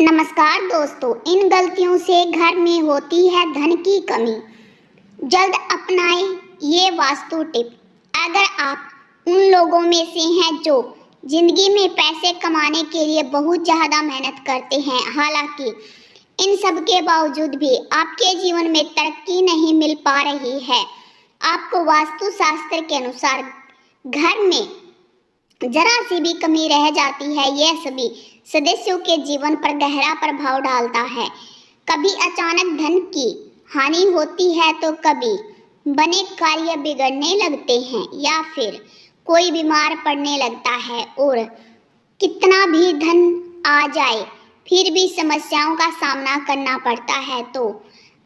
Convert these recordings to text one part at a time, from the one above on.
नमस्कार दोस्तों, इन गलतियों से घर में होती है धन की कमी। जल्द अपनाएं ये वास्तु टिप। अगर आप उन लोगों में से हैं जो जिंदगी में पैसे कमाने के लिए बहुत ज़्यादा मेहनत करते हैं, हालांकि इन सब के बावजूद भी आपके जीवन में तरक्की नहीं मिल पा रही है, आपको वास्तु शास्त्र के अनुसार घर में जरा सी भी कमी रह जाती है, यह सभी सदस्यों के जीवन पर गहरा प्रभाव डालता है। कभी अचानक धन की हानि होती है तो कभी बने कार्य बिगड़ने लगते हैं या फिर कोई बीमार पड़ने लगता है, और कितना भी धन आ जाए फिर भी समस्याओं का सामना करना पड़ता है। तो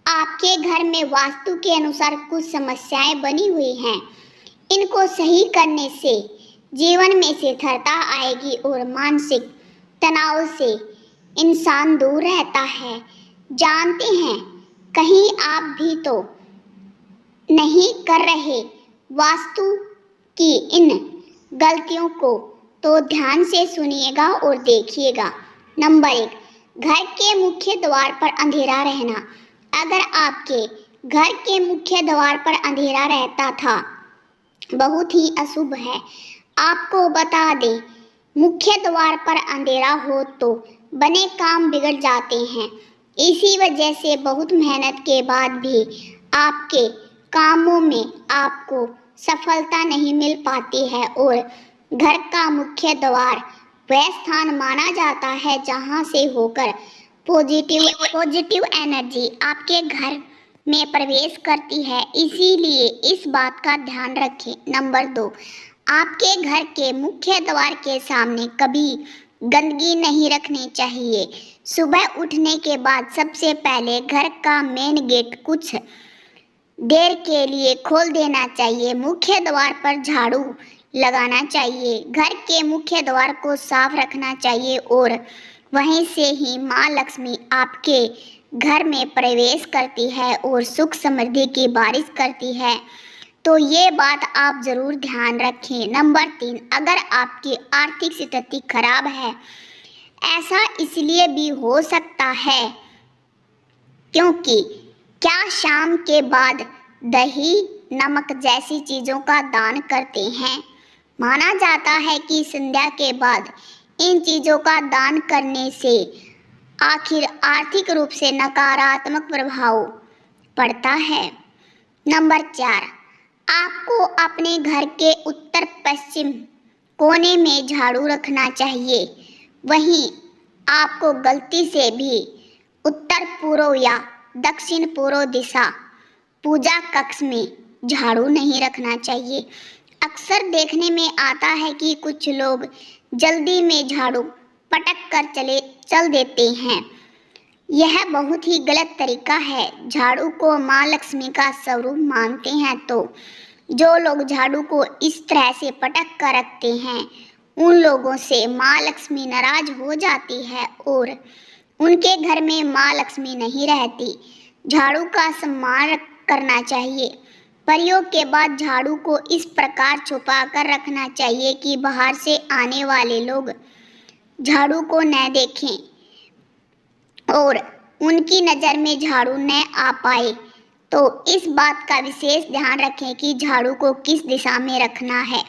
आपके घर में वास्तु के अनुसार कुछ समस्याएं बनी हुई हैं। इनको सही करने से जीवन में स्थिरता आएगी और मानसिक तनाव से इंसान दूर रहता है। जानते हैं, कहीं आप भी तो नहीं कर रहे वास्तु की इन गलतियों को, तो ध्यान से सुनिएगा और देखिएगा। नंबर 1, घर के मुख्य द्वार पर अंधेरा रहना। अगर आपके घर के मुख्य द्वार पर अंधेरा रहता था, बहुत ही अशुभ है। आपको बता दें, मुख्य द्वार पर अंधेरा हो तो बने काम बिगड़ जाते हैं। इसी वजह से बहुत मेहनत के बाद भी आपके कामों में आपको सफलता नहीं मिल पाती है, और घर का मुख्य द्वार वह स्थान माना जाता है जहां से होकर पॉजिटिव एनर्जी आपके घर में प्रवेश करती है। इसीलिए इस बात का ध्यान रखें। नंबर 2, आपके घर के मुख्य द्वार के सामने कभी गंदगी नहीं रखनी चाहिए। सुबह उठने के बाद सबसे पहले घर का मेन गेट कुछ देर के लिए खोल देना चाहिए। मुख्य द्वार पर झाड़ू लगाना चाहिए। घर के मुख्य द्वार को साफ रखना चाहिए और वहीं से ही माँ लक्ष्मी आपके घर में प्रवेश करती है और सुख समृद्धि की बारिश करती है। तो ये बात आप जरूर ध्यान रखें। नंबर 3, अगर आपकी आर्थिक स्थिति खराब है, ऐसा इसलिए भी हो सकता है क्योंकि क्या शाम के बाद दही, नमक जैसी चीज़ों का दान करते हैं। माना जाता है कि संध्या के बाद इन चीज़ों का दान करने से आखिर आर्थिक रूप से नकारात्मक प्रभाव पड़ता है। नंबर 4, आपको अपने घर के उत्तर पश्चिम कोने में झाड़ू रखना चाहिए। वहीं आपको गलती से भी उत्तर पूर्व या दक्षिण पूर्व दिशा पूजा कक्ष में झाड़ू नहीं रखना चाहिए। अक्सर देखने में आता है कि कुछ लोग जल्दी में झाड़ू पटक कर चल देते हैं। यह बहुत ही गलत तरीका है। झाड़ू को माँ लक्ष्मी का स्वरूप मानते हैं, तो जो लोग झाड़ू को इस तरह से पटक कर रखते हैं, उन लोगों से माँ लक्ष्मी नाराज हो जाती है और उनके घर में माँ लक्ष्मी नहीं रहती। झाड़ू का सम्मान करना चाहिए। प्रयोग के बाद झाड़ू को इस प्रकार छुपा कर रखना चाहिए कि बाहर से आने वाले लोग झाड़ू को न देखें और उनकी नज़र में झाड़ू न आ पाए। तो इस बात का विशेष ध्यान रखें कि झाड़ू को किस दिशा में रखना है।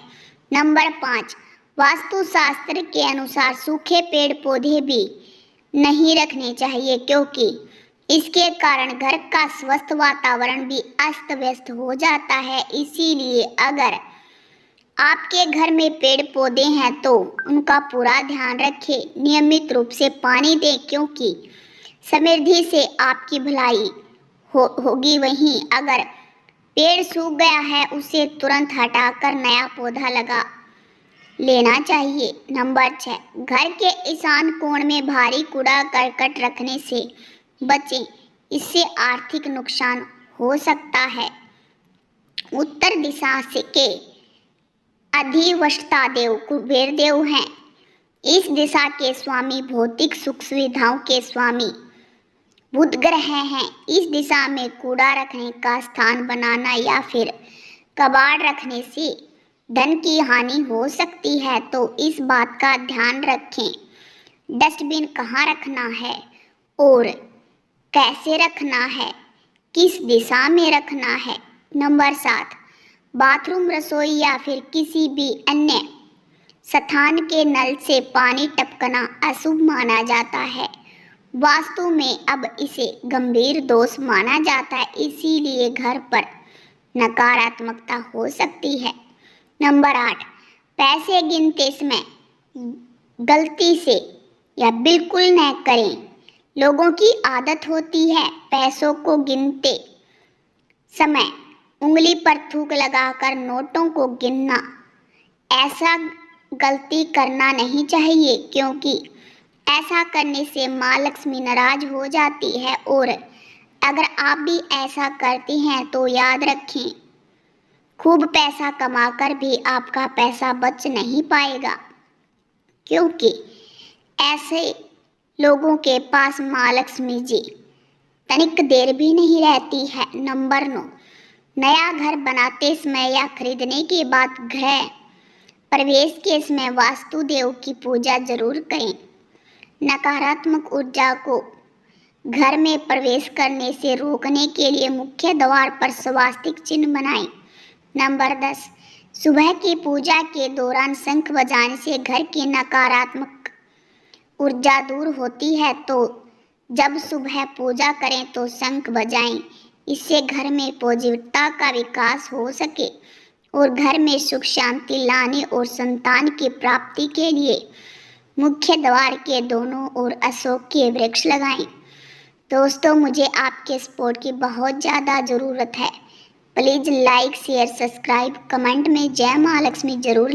नंबर 5, वास्तुशास्त्र के अनुसार सूखे पेड़ पौधे भी नहीं रखने चाहिए, क्योंकि इसके कारण घर का स्वस्थ वातावरण भी अस्त व्यस्त हो जाता है। इसीलिए अगर आपके घर में पेड़ पौधे हैं तो उनका पूरा ध्यान रखें। नियमित रूप से पानी दें, क्योंकि समृद्धि से आपकी भलाई होगी। वहीं अगर पेड़ सूख गया है, उसे तुरंत हटाकर नया पौधा लगा लेना चाहिए। नंबर 6, घर के ईशान कोण में भारी कूड़ा करकट रखने से बचें, इससे आर्थिक नुकसान हो सकता है। उत्तर दिशा से के अधिवक्ता देव कुबेर देव हैं। इस दिशा के स्वामी भौतिक सुख सुविधाओं के स्वामी बुध ग्रह हैं। इस दिशा में कूड़ा रखने का स्थान बनाना या फिर कबाड़ रखने से धन की हानि हो सकती है, तो इस बात का ध्यान रखें। डस्टबिन कहाँ रखना है और कैसे रखना है, किस दिशा में रखना है। नंबर 7, बाथरूम, रसोई या फिर किसी भी अन्य स्थान के नल से पानी टपकना अशुभ माना जाता है। वास्तु में अब इसे गंभीर दोष माना जाता है, इसीलिए घर पर नकारात्मकता हो सकती है। नंबर 8, पैसे गिनते समय गलती से या बिल्कुल न करें। लोगों की आदत होती है पैसों को गिनते समय उंगली पर थूक लगाकर नोटों को गिनना। ऐसा गलती करना नहीं चाहिए, क्योंकि ऐसा करने से माँ लक्ष्मी नाराज हो जाती है और अगर आप भी ऐसा करते हैं तो याद रखें, खूब पैसा कमाकर भी आपका पैसा बच नहीं पाएगा, क्योंकि ऐसे लोगों के पास माँ लक्ष्मी जी तनिक देर भी नहीं रहती है। नंबर 9, नया घर बनाते समय या खरीदने के बाद गृह प्रवेश के समय वास्तुदेव की पूजा जरूर करें। नकारात्मक ऊर्जा को घर में प्रवेश करने से रोकने के लिए मुख्य द्वार पर स्वास्तिक चिन्ह बनाएं। नंबर 10, सुबह की पूजा के दौरान शंख बजाने से घर की नकारात्मक ऊर्जा दूर होती है, तो जब सुबह पूजा करें तो शंख बजाएं। इससे घर में पॉजिटिविटी का विकास हो सके और घर में सुख शांति लाने और संतान की प्राप्ति के लिए मुख्य द्वार के दोनों ओर अशोक के वृक्ष लगाएं। दोस्तों, मुझे आपके सपोर्ट की बहुत ज़्यादा ज़रूरत है। Please like, share, subscribe, comment में जय माँ लक्ष्मी जरूर